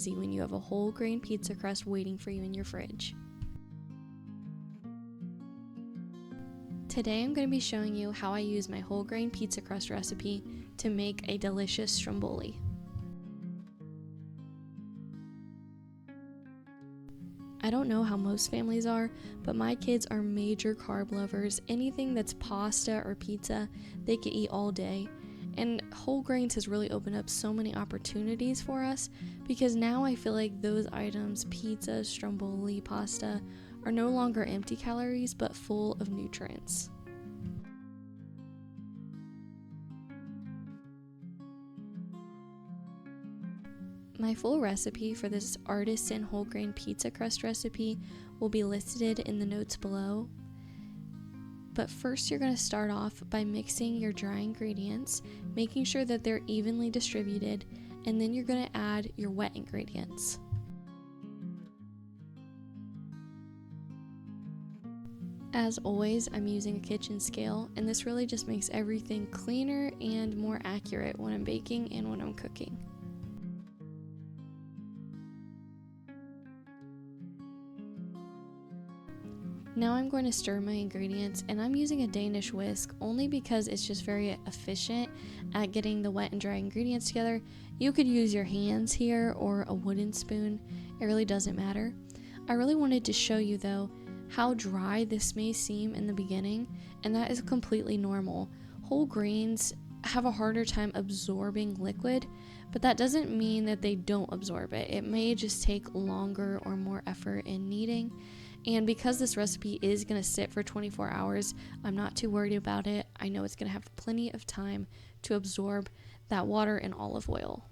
easy when you have a whole grain pizza crust waiting for you in your fridge. Today I'm going to be showing you how I use my whole grain pizza crust recipe to make a delicious stromboli. I don't know how most families are, but my kids are major carb lovers. Anything that's pasta or pizza, they can eat all day. And whole grains has really opened up so many opportunities for us, because now I feel like those items, pizza, stromboli, pasta, are no longer empty calories but full of nutrients. My full recipe for this artisan whole grain pizza crust recipe will be listed in the notes below. But first you're going to start off by mixing your dry ingredients, making sure that they're evenly distributed, and then you're going to add your wet ingredients. As always, I'm using a kitchen scale, and this really just makes everything cleaner and more accurate when I'm baking and when I'm cooking. Now I'm going to stir my ingredients, and I'm using a Danish whisk only because it's just very efficient at getting the wet and dry ingredients together. You could use your hands here or a wooden spoon, it really doesn't matter. I really wanted to show you though how dry this may seem in the beginning, and that is completely normal. Whole grains have a harder time absorbing liquid, but that doesn't mean that they don't absorb it. It may just take longer or more effort in kneading. And because this recipe is going to sit for 24 hours, I'm not too worried about it. I know it's going to have plenty of time to absorb that water and olive oil.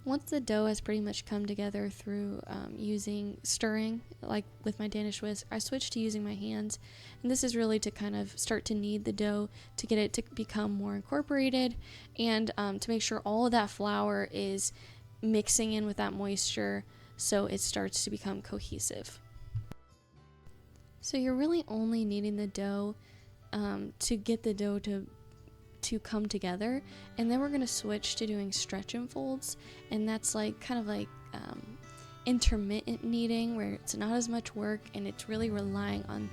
Once the dough has pretty much come together through using stirring, like with my Danish whisk, I switched to using my hands. And this is really to kind of start to knead the dough to get it to become more incorporated, and to make sure all of that flour is mixing in with that moisture so it starts to become cohesive. So you're really only kneading the dough to get the dough to come together, and then we're going to switch to doing stretch and folds, and that's like kind of like intermittent kneading, where it's not as much work and it's really relying on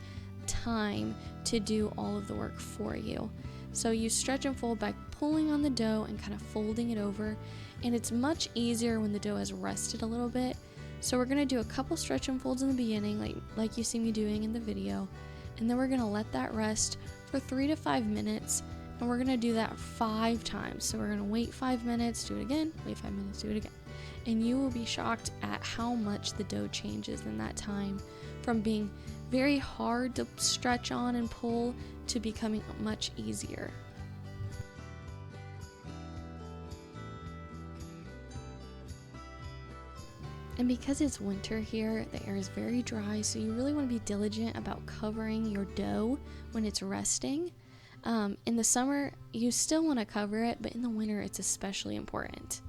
time to do all of the work for you. So you stretch and fold by pulling on the dough and kind of folding it over, and it's much easier when the dough has rested a little bit. So we're going to do a couple stretch and folds in the beginning, like you see me doing in the video, and then we're going to let that rest for 3 to 5 minutes. And we're going to do that 5 times. So we're going to wait 5 minutes, do it again, wait 5 minutes, do it again. And you will be shocked at how much the dough changes in that time, from being very hard to stretch on and pull to becoming much easier. And because it's winter here, the air is very dry, so you really want to be diligent about covering your dough when it's resting. In the summer, you still want to cover it, but in the winter, it's especially important.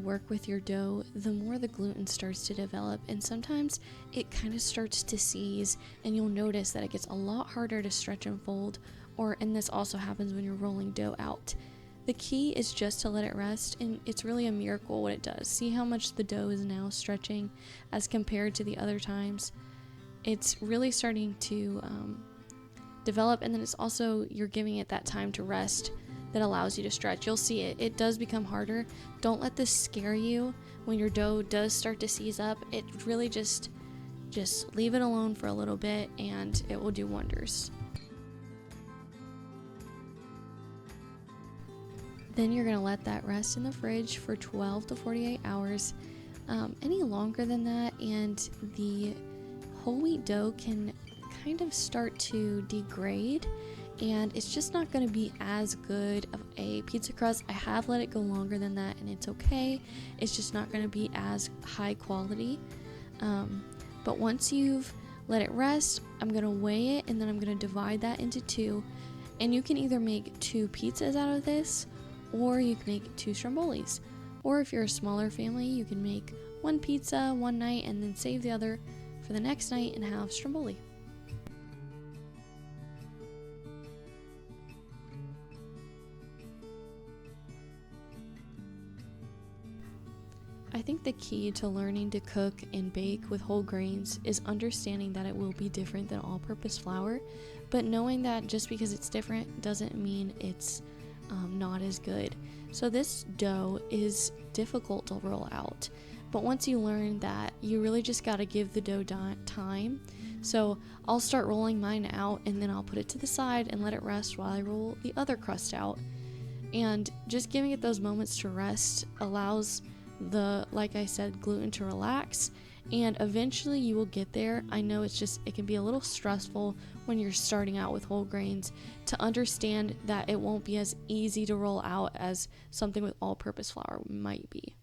Work with your dough, the more the gluten starts to develop, and sometimes it kind of starts to seize, and you'll notice that it gets a lot harder to stretch and fold, and this also happens when you're rolling dough out. The key is just to let it rest, and it's really a miracle what it does. See how much the dough is now stretching as compared to the other times. It's really starting to develop, and then it's also, you're giving it that time to rest that allows you to stretch. You'll see it does become harder. Don't let this scare you when your dough does start to seize up. It really just leave it alone for a little bit and it will do wonders. Then you're going to let that rest in the fridge for 12 to 48 hours. Any longer than that, and the whole wheat dough can kind of start to degrade, and it's just not going to be as good of a pizza crust. I have let it go longer than that, and it's okay. It's just not going to be as high quality. But once you've let it rest, I'm going to weigh it, and then I'm going to divide that into two. And you can either make 2 pizzas out of this, or you can make 2 strombolis. Or if you're a smaller family, you can make 1 pizza one night and then save the other for the next night and have stromboli. I think the key to learning to cook and bake with whole grains is understanding that it will be different than all-purpose flour, but knowing that just because it's different doesn't mean it's not as good. So this dough is difficult to roll out, but once you learn that, you really just got to give the dough time. So I'll start rolling mine out, and then I'll put it to the side and let it rest while I roll the other crust out. And just giving it those moments to rest allows the, like I said, gluten to relax, and eventually you will get there. I know it can be a little stressful when you're starting out with whole grains to understand that it won't be as easy to roll out as something with all-purpose flour might be.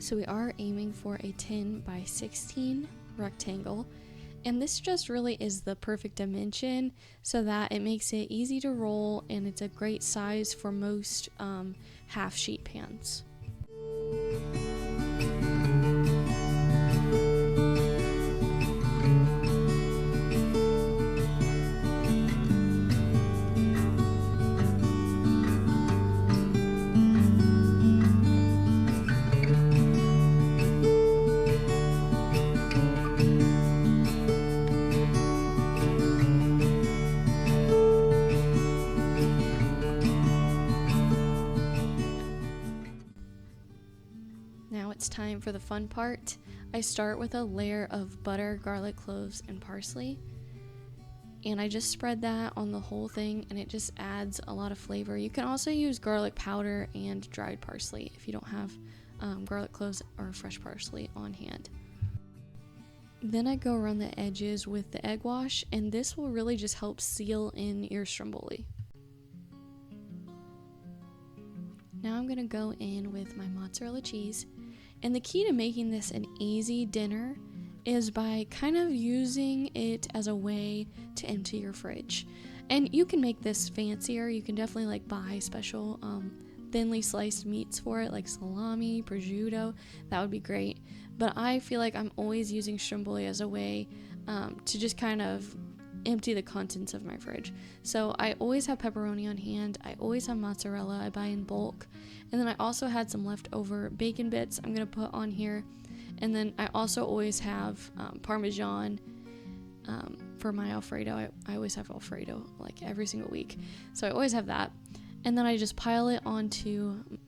So we are aiming for a 10 by 16 rectangle, and this just really is the perfect dimension so that it makes it easy to roll, and it's a great size for most half sheet pans. Now it's time for the fun part. I start with a layer of butter, garlic, cloves, and parsley. And I just spread that on the whole thing, and it just adds a lot of flavor. You can also use garlic powder and dried parsley if you don't have garlic cloves or fresh parsley on hand. Then I go around the edges with the egg wash, and this will really just help seal in your stromboli. Now I'm going to go in with my mozzarella cheese. And the key to making this an easy dinner is by kind of using it as a way to empty your fridge. And you can make this fancier. You can definitely buy special thinly sliced meats for it, like salami, prosciutto. That would be great. But I feel like I'm always using stromboli as a way to just kind of empty the contents of my fridge. So I always have pepperoni on hand. I always have mozzarella. I buy in bulk. And then I also had some leftover bacon bits I'm going to put on here. And then I also always have Parmesan for my Alfredo. I always have Alfredo every single week. So I always have that. And then I just pile it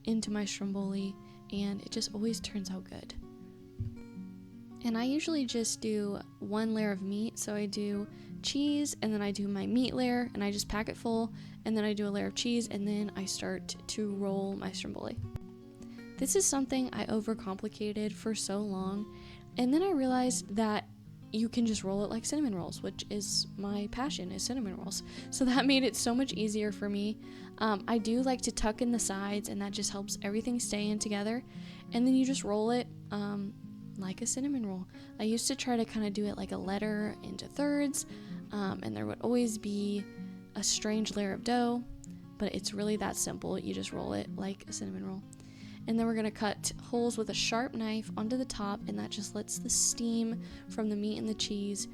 into my stromboli, and it just always turns out good. And I usually just do one layer of meat. So I do cheese, and then I do my meat layer, and I just pack it full, and then I do a layer of cheese, and then I start to roll my stromboli. This is something I overcomplicated for so long, and then I realized that you can just roll it like cinnamon rolls, which is my passion, is cinnamon rolls. So that made it so much easier for me. I do like to tuck in the sides, and that just helps everything stay in together. And then you just roll it like a cinnamon roll. I used to try to kind of do it like a letter into thirds, and there would always be a strange layer of dough, but it's really that simple. You just roll it like a cinnamon roll. And then we're going to cut holes with a sharp knife onto the top, and that just lets the steam from the meat and the cheese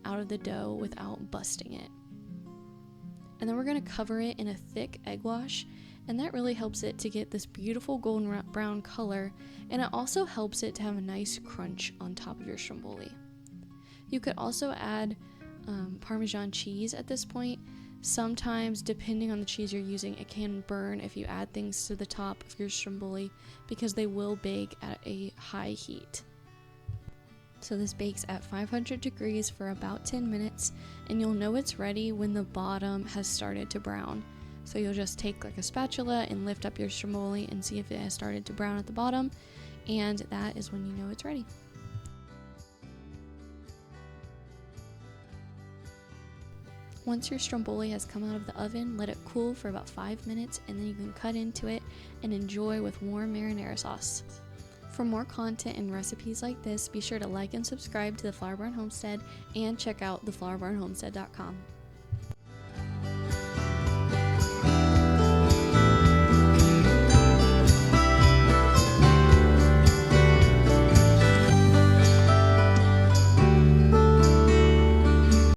out of the dough without busting it. And then we're going to cover it in a thick egg wash, and that really helps it to get this beautiful golden brown color, and it also helps it to have a nice crunch on top of your stromboli. You could also add Parmesan cheese at this point. Sometimes, depending on the cheese you're using, it can burn if you add things to the top of your stromboli, because they will bake at a high heat. So this bakes at 500 degrees for about 10 minutes, and you'll know it's ready when the bottom has started to brown. So you'll just take like a spatula and lift up your stromboli and see if it has started to brown at the bottom, and that is when you know it's ready. Once your stromboli has come out of the oven, let it cool for about 5 minutes, and then you can cut into it and enjoy with warm marinara sauce. For more content and recipes like this, be sure to like and subscribe to the Flour Barn Homestead, and check out theflourbarnhomestead.com.